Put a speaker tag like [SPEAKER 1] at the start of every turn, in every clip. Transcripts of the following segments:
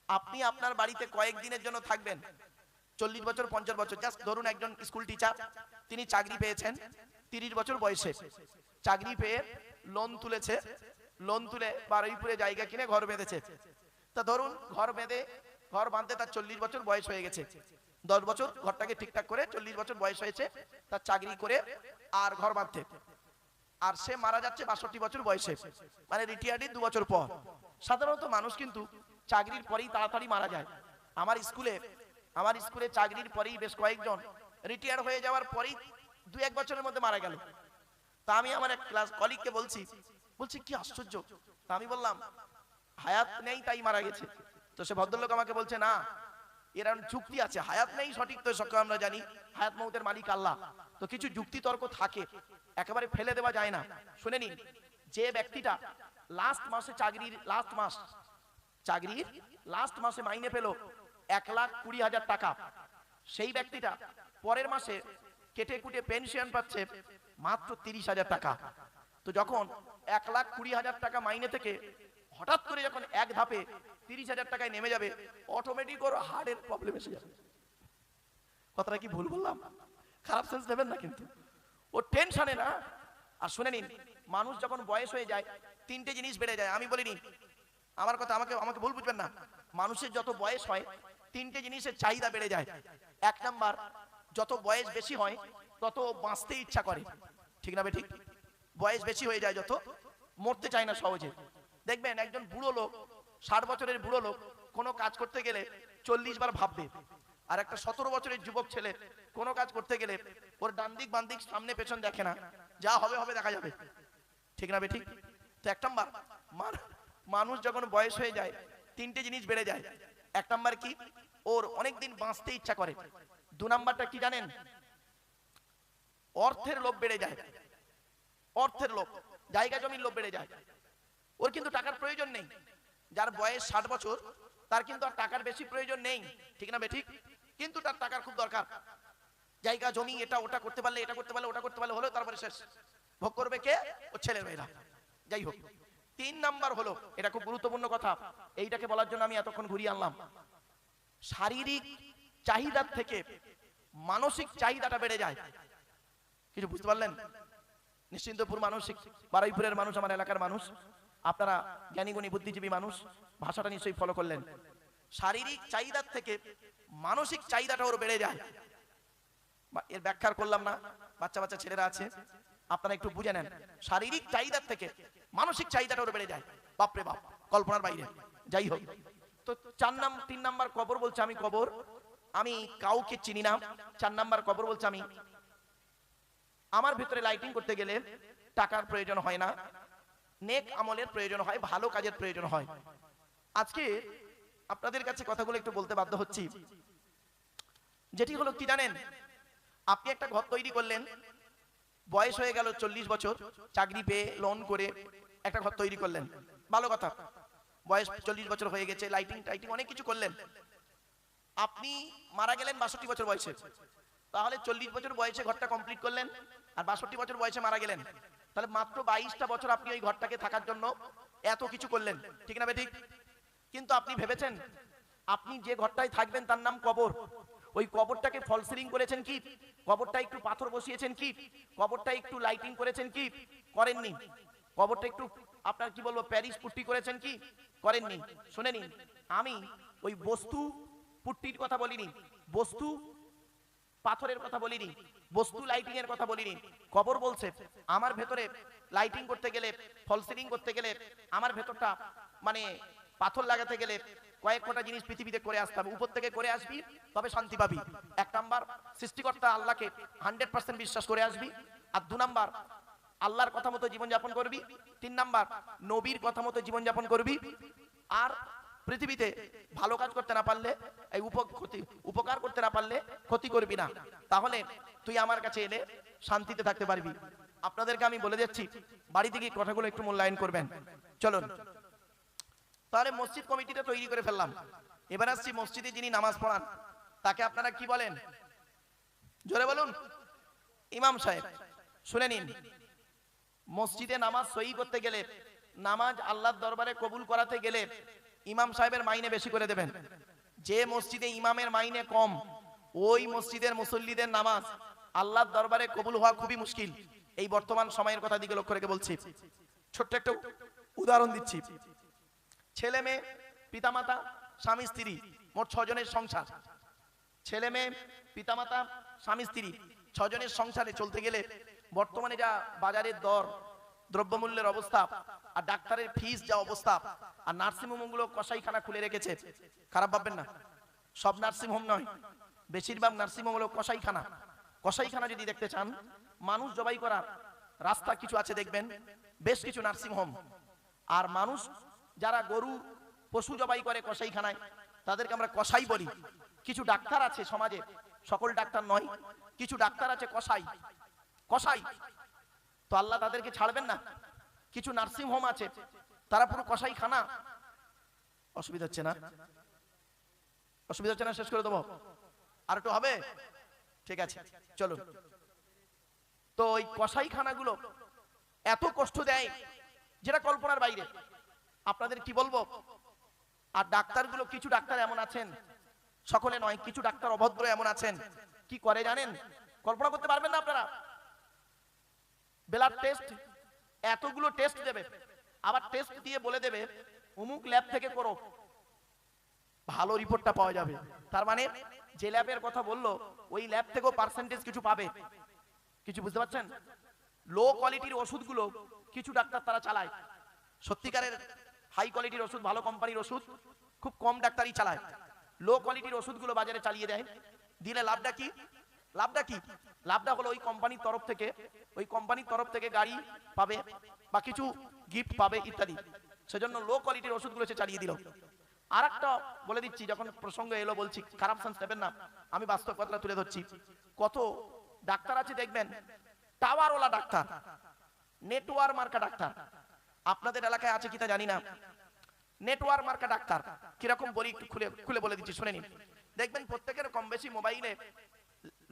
[SPEAKER 1] আপনি আপনার বাড়িতে কয়েকদিনের জন্য থাকবেন, 40 বছর 50 বছর, জাস্ট ধরুন একজন স্কুল টিচার, তিনি চাকরি পেয়েছেন 30 বছর বয়সে, চাকরি পেয়ে লোন তুলেছে, লোন তুলে বারুইপুরে জায়গা কিনে ঘর বেঁধেছে। তা ধরুন ঘর বাঁধতে তার 40 বছর বয়স হয়ে গেছে, 10 বছর ঘরটাকে ঠিকঠাক করে 40 বছর বয়স হয়েছে তার চাকরি করে আর ঘর বাঁধতে, আর সে মারা যাচ্ছে 62 বছর বয়সে, মানে রিটায়ার্ডের 2 বছর পর। সাধারণত মানুষ কিন্তু চাকরির পরেই তাড়াতাড়ি মারা যায়। আমার স্কুলে চাকরির পরেই বেশ কয়েকজন রিটায়ার হয়ে যাওয়ার পরেই 2-1 বছরের মধ্যে মারা গেল। তা আমি আমার এক ক্লাস কলিগকে বলছি কি আশ্চর্য। তা আমি বললাম হায়াত নেই তাই মারা গেছে। তো সে ভদ্রলোক আমাকে বলছে না, এর যুক্তি আছে, হায়াত নেই সঠিক তো সব আমরা জানি, হায়াত মউতের মালিক আল্লাহ, তো কিছু যুক্তি তর্ক থাকে, একেবারে ফেলে দেওয়া যায় না। শুনে নিন, যে ব্যক্তিটা লাস্ট মাসে মাইনে পেল 1,20,000 টাকা, সেই ব্যক্তিটা পরের মাসে কেটে কুটে পেনশন পাচ্ছে মাত্র 30,000 টাকা। তো যখন 1,20,000 টাকা মাইনে থেকে হঠাৎ করে যখন এক ধাপে 30,000 টাকায় নেমে যাবে, অটোমেটিক ওর হার্টের প্রবলেম এসে যাবে। কথাটা কি ভুল বললাম? খারাপ সেন্স নেবেন না কিন্তু, ও টেনশনে না। আর শুনে নিন, মানুষ যখন বয়স হয়ে যায় 3টে জিনিস বেড়ে যায়। আমি বলিনি, আমার কথা আমাকে ভুল বুঝবেন না। মানুষের যত বয়স হয় 3টে জিনিসের চাহিদা বেড়ে যায়। 1 নাম্বার, যত বয়স বেশি হয় তত বাঁচতে ইচ্ছা করে, ঠিক না ঠিক? বয়স বেশি হয়ে যায় যত, মরতে চায় না সহজে। দেখবেন একজন বুড়ো লোক, 60 বছরের বুড়ো লোক কোনো কাজ করতে গেলে 40 বার ভাববে, আর একটা 17 বছরের যুবক ছেলে কোনো কাজ করতে গেলে ওর ডান দিক বাম দিক সামনে পেছন দেখে না, যা হবে হবে দেখা যাবে, ঠিক না ঠিক? তো 1 নাম্বার, মানুষ যখন বয়স হয়ে যায় 3টে জিনিস বেড়ে যায়। 1 নাম্বার কি, ওর অনেকদিন বাঁচতে ইচ্ছা করে। 2 নাম্বারটা কি জানেন? অর্থের লোভ বেড়ে যায়। অর্থের লোভ, জায়গা জমির লোভ বেড়ে যায়। ওর কিন্তু টাকার প্রয়োজন নেই। যার বয়স 60 বছর তার কিন্তু আর টাকার বেশি প্রয়োজন নেই, ঠিক না ঠিক? কিন্তু তার টাকার খুব দরকার। জায়গা জমি এটা ওটা করতে পারলে, এটা করতে পারলে, ওটা করতে পারলে হলো, তারপরে শেষ। ভোগ করবে কে? ও ছেলে মেয়েরা। যাই হোক, 3 নাম্বার হলো, এটা খুব গুরুত্বপূর্ণ কথা, এইটাকে বলার জন্য আমি এতক্ষণ ঘুরিয়ে আনলাম। শারীরিক চাহিদার থেকে মানসিক চাহিদাটা বেড়ে যায়। কিছু বুঝতে পারলেন? নিশ্চিন্তপুর মানসিক, বারুইপুরের মানুষ, আমার এলাকার মানুষ, আপনারা জ্ঞানীগুণী বুদ্ধিজীবী মানুষ, ভাষাটা নিশ্চয়ই ফলো করলেন। শারীরিক চাহিদার থেকে মানসিক চাহিদাটা ওর বেড়ে যায়। এর ব্যাখ্যা করলাম না, বাচ্চা ছেলেরা আছে, আপনারা একটু বুঝে নেন। শারীরিক চাহিদার থেকে মানসিক চাহিদাটা ওর বেড়ে যায়, বাপরে বাপ, কল্পনার বাইরে। যাই হোক, তো 3 নাম্বার কবর বলছে, আমি কাউকে চিনি না। 4 নাম্বার কবর বলছে, আমার ভিতরে লাইটিং করতে গেলে টাকার প্রয়োজন হয় না, নেক আমলের প্রয়োজন হয়, ভালো কাজের প্রয়োজন হয়। আজকে আপনাদের কাছে কথাগুলো একটু বলতে বাধ্য হচ্ছি, যেটি হলো কি জানেন? আপনি একটা ঘর তৈরি করলেন, বয়স হয়ে গেল 40 বছর, চাকরি পেয়ে লোন করে একটা ঘর তৈরি করলেন, ভালো কথা, বয়স 40 বছর হয়ে গেছে, লাইটিং টাইটিং অনেক কিছু করলেন। আপনি মারা গেলেন 62 বছর বয়সে, তাহলে 40 বছর বয়সে ঘরটা কমপ্লিট করলেন, আর 62 বছর বয়সে মারা গেলেন, তাহলে মাত্র 22টা বছর আপনি ওই ঘরটাকে থাকার জন্য এত কিছু করলেন, ঠিক না ঠিক? কিন্তু আপনি ভেবেছেন আপনি যে ঘরটায় থাকবেন তার নাম কবর, ওই কবরটাকে ফল সিলিং করেছেন কি? কবরটা একটু পাথর বসিয়েছেন কি? কবরটা একটু লাইটিং করেছেন কি? করেননি। কবরটা একটু আপনার কি বলবো প্যারিস পুট্টি করেছেন কি? করেননি। শুনে নিন, আমি ওই বস্তু পুট্টির কথা বলিনি, বস্তু পাথরের কথা বলিনি, বস্তু লাইটিং এর কথা বলিনি। কবর বলছে আমার ভেতরে লাইটিং করতে গেলে, ফল সিলিং করতে গেলে, আমার ভেতরটা মানে পাথর লাগাতে গেলে কয়েক কটা জিনিস পৃথিবীতে করে আসতে হবে। উপর থেকে করে আসবি তবে শান্তি পাবি। 1 নাম্বার, সৃষ্টিকর্তা আল্লাহকে 100% বিশ্বাস করে আসবি। আর 2 নাম্বার, আল্লাহর কথা মতো জীবনযাপন করবি। 3 নাম্বার, নবীর কথা মতো জীবনযাপন করবি। আর পৃথিবীতে ভালো কাজ করতে না পারলে, এই উপকার করতে না পারলে ক্ষতি করবি না, তাহলে তুই আমার কাছে এলে শান্তিতে থাকতে পারবি। আপনাদেরকে আমি বলে যাচ্ছি, বাড়ি থেকে কথাগুলো একটু মূল্যায়ন করবেন। চলুন, তাহলে মসজিদ কমিটিটা তৈরি করে ফেললাম। এবার আসছি মসজিদে যিনি নামাজ পড়ান, তাকে আপনারা কি বলেন? জোরে বলুন। ইমাম সাহেব। শুনে নিন, মসজিদে নামাজ সহি করতে গেলে, নামাজ আল্লাহর দরবারে কবুল করাতে গেলে ইমাম সাহেবের মাইনে বেশি করে দেবেন। যে মসজিদে ইমামের মাইনে কম, ওই মসজিদের মুসল্লিদের নামাজ আল্লাহর দরবারে কবুল হওয়া খুবই মুশকিল। এই বর্তমান সময়ের কথা দিকে লক্ষ্য রেখে বলছি। ছোট্ট একটা উদাহরণ দিচ্ছি। ছেলে মেয়ে, পিতামাতা, স্বামী স্ত্রী, মোট 6 জনের সংসার। ছেলে মেয়ে, পিতামাতা, স্বামী স্ত্রী 6 জনের সংসারে চলতে গেলে বর্তমানে যা বাজারের দর, দ্রব্যমূল্যের অবস্থা, আর ডাক্তারের ফিস যা অবস্থা, আর নার্সিং হোমগুলো কসাইখানা খুলে রেখেছে। খারাপ ভাববেন না, সব নার্সিং হোম নয়, বেশিরভাগ নার্সিং হোম হলো কসাইখানা। কসাইখানা যদি দেখতে চান, মানুষ জবাই করার রাস্তা কিছু আছে দেখবেন, বেশ কিছু নার্সিং হোম। আর মানুষ যারা গরু পশু জবাই করে কসাইখানায়, তাদেরকে আমরা কসাই বলি। কিছু ডাক্তার আছে সমাজে, সকল ডাক্তার নয়, কিছু ডাক্তার আছে কসাই। কসাই তো আল্লাহ তাদেরকে ছাড়বেন না। কিছু নার্সিং হোম আছে, তারা পুরো কসাইখানা। অসুবিধা হচ্ছে না? অসুবিধা হচ্ছে না? শেষ করে দেবো? আর একটু হবে? ঠিক আছে, চলুন। তো ওই কসাইখানাগুলো এত কষ্ট দেয় যেটা কল্পনার বাইরে, আপনাদের কি বলবো। আর ডাক্তারগুলো, কিছু ডাক্তার এমন আছেন, সকলে নয়, কিছু ডাক্তার অভদ্র এমন আছেন, কি করে জানেন? কল্পনা করতে পারবেন না আপনারা। ব্লাড টেস্ট, এতগুলো টেস্ট দেবে, আবার টেস্ট দিয়ে বলে দেবে অমুক ল্যাব থেকে করো, ভালো রিপোর্টটা পাওয়া যাবে। তার মানে যে ল্যাবের কথা বললো, ওই ল্যাব থেকেও পার্সেন্টেজ কিছু পাবে। কিছু বুঝতে পারছেন? লো কোয়ালিটির ওষুধগুলো কিছু ডাক্তার তারা চালায়। সত্যিকারের হাই কোয়ালিটির ওষুধ, ভালো কোম্পানির ওষুধ খুব কম ডাক্তারই চালায়। লো কোয়ালিটির ওষুধগুলো বাজারে চালিয়ে দেয়। দিলে লাভটা কি? লাভটা কি? লাভটা হলো ওই কোম্পানির তরফ থেকে গাড়ি পাবে বা কিছু গিফট পাবে ইত্যাদি। সেজন্য লো কোয়ালিটির ওষুধগুলো সে চালিয়ে দিল। আর একটা বলে দিচ্ছি, যখন প্রসঙ্গ এলো বলছি, খারাপ সেন্স নেবেন না, আমি বাস্তব কথাটা তুলে ধরছি। কত ডাক্তার আছে দেখবেন, টাওয়ারওয়ালা ডাক্তার, নেটওয়ার্ক মার্কা ডাক্তার। আপনাদের এলাকায় আছে কিনা জানি না। নেটওয়ার্ক মার্কা ডাক্তার কিরকম বলি, একটু খুলে বলে দিচ্ছি, শুনে নিন। দেখবেন প্রত্যেকের কম বেশি মোবাইলে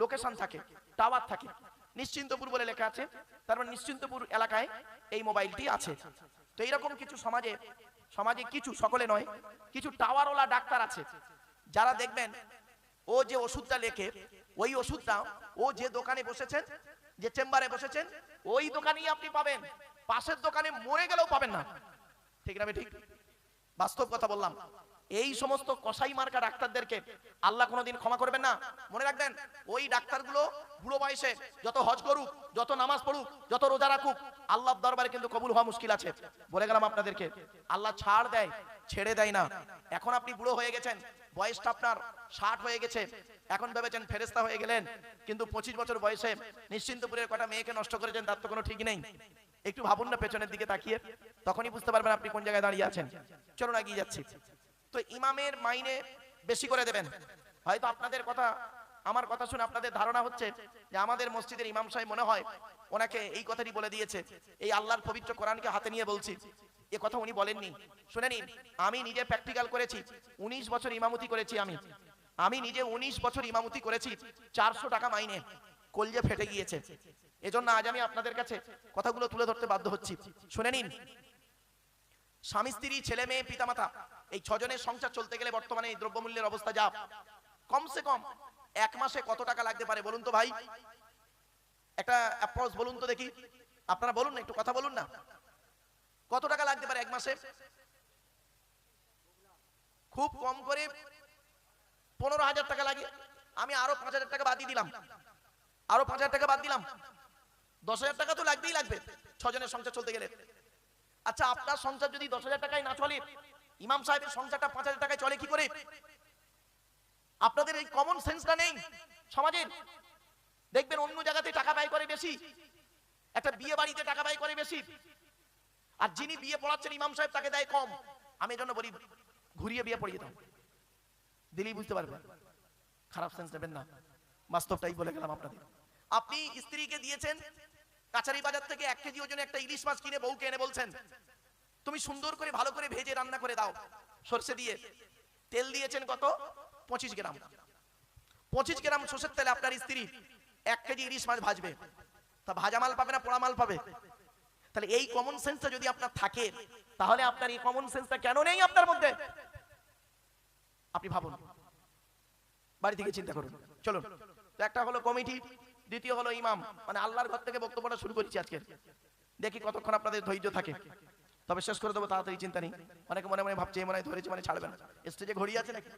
[SPEAKER 1] লোকেশন থাকে, টাওয়ার থাকে। নিশ্চিন্তপুর বলে লেখা আছে, তার মানে নিশ্চিন্তপুর এলাকায় এই মোবাইলটি আছে। তো এইরকম কিছু সমাজে কিছু, সকলে নয়, কিছু টাওয়ারওয়ালা ডাক্তার আছে, যারা দেখবেন ও যে ওষুধটা লেখে, ওই ওষুধটা ও যে দোকানে বসেছেন, যে চেম্বারে বসেছেন, ওই দোকানেই আপনি পাবেন। পাশের দোকানে মরে গেলেও পাবেন না। ঠিক না? ঠিক বাস্তব কথা বললাম। এই সমস্ত কসাই মার্কা ডাক্তারদেরকে আল্লাহ কোনোদিন ক্ষমা করবেন না। মনে রাখবেন, ওই ডাক্তারগুলো বুড়ো বয়সে যত হজ করুক, যত নামাজ পড়ুক, যত রোজা রাখুক, আল্লাহর দরবারে কিন্তু কবুল হওয়া মুশকিল আছে। বলে গেলাম আপনাদেরকে, আল্লাহ ছাড় দেয়, ছেড়ে দেয় না। এখন আপনি বুড়ো হয়ে গেছেন, বয়সটা আপনার 60 হয়ে গেছে, এখন ভেবেছেন ফেরেশতা হয়ে গেলেন, কিন্তু 25 বছর বয়সে নিশ্চিন্তপুরের কটা মেয়েকে নষ্ট করেছেন, তার তো কোনো ঠিক নেই। একটু ভাবুন না পেছনের দিকে তাকিয়ে, তখনই বুঝতে পারবেন আপনি কোন জায়গায় দাঁড়িয়ে আছেন। চলুন এগিয়ে যাচ্ছি। তো ইমামের মাইনে বেশি করে দেবেন। হয়তো আপনাদের কথা, আমার কথা শুনে আপনাদের ধারণা হচ্ছে যে আমাদের মসজিদের ইমাম সাহেব মনে হয় ওনাকে এই কথাটি বলে দিয়েছে। এই আল্লাহর পবিত্র কোরআনকে হাতে নিয়ে বলছি, এ কথা উনি বলেননি। শুনে নিন, আমি নিজে প্র্যাকটিক্যাল করেছি, 19 বছর ইমামতি করেছি। আমি নিজে 19 বছর ইমামতি করেছি, 400 টাকা মাইনে। কলজে ফেটে গিয়েছে। এজন্য আজ আমি আপনাদের কাছে কথাগুলো তুলে ধরতে বাধ্য হচ্ছি। শুনে নিন, স্বামী স্ত্রী, ছেলে মেয়ে, পিতামাতা, এই 6 জনের সংসার চলতে গেলে বর্তমানে এই দ্রব্যমূল্যের অবস্থা যা, কমসে কম এক মাসে কত টাকা লাগতে পারে বলুন তো ভাই? একটা অ্যাপ্রক্স বলুন তো দেখি। আপনারা বলুন না, একটু কথা বলুন না। কত টাকা লাগতে পারে এক মাসে? খুব কম করে 15,000 টাকা লাগে। আমি আরো 5,000 টাকা বাদ দিয়ে দিলাম, আরো 5,000 টাকা বাদ দিলাম, 10,000 টাকা তো লাগবেই লাগবে 6 জনের সংসার চলতে গেলে। আচ্ছা, আপনার সংসার যদি 10,000 টাকায় না চলে, ইমাম সাহেবের সংসারটা 5,000 টাকায় চলে কি করে? আপনাদের এই কমন সেন্সটা নেই সমাজের। দেখবেন অন্য জায়গাতে টাকা ব্যয় করে বেশি, একটা বিয়ে বাড়িতে টাকা ব্যয় করে বেশি, আর যিনি বিয়ে পড়াচ্ছেন ইমাম সাহেব তাকে দেয় কম। আমি এজন্য বলি, ঘুরিয়ে বিয়ে পড়িয়ে দাও, দিলেই বুঝতে পারবেন। খারাপ সেন্স নেবেন না, বাস্তবটাই বলে গেলাম আপনাদের। আপনি স্ত্রীকে দিয়েছেন কাছারি বাজার থেকে 1 কেজি ওজনে একটা ইলিশ মাছ কিনে বউকে এনে বলছেন তুমি সুন্দর করে ভালো করে ভেজে রান্না করে দাও সরষে দিয়ে। তেল দিয়েছেন কত? 25 গ্রাম। 25 গ্রাম সরষের তেলে আপনার স্ত্রী 1 কেজি ইলিশ মাছ ভাজবে। তা ভাজা মাল পাবে না পোড়া মাল পাবে? তাহলে এই কমন সেন্সটা যদি আপনার থাকে, তাহলে আপনার এই কমন সেন্সটা কেন নেই আপনার মধ্যে? আপনি ভাবুন, বাড়ি থেকে চিন্তা করুন। চলুন, তো একটা হলো কমিটি, দ্বিতীয় হলো ইমাম, মানে আল্লাহর ঘর থেকে বক্তব্যটা শুরু করেছি আজকে। দেখি কতক্ষণ আপনাদের ধৈর্য থাকে, তবে শেষ করে দেবো তাড়াতাড়ি, চিন্তা নেই। অনেকে মনে মনে ভাবছে মনে হয় ধরেছে মানে ছাড়বে না, স্টেজে ঘড়ি আছে নাকি?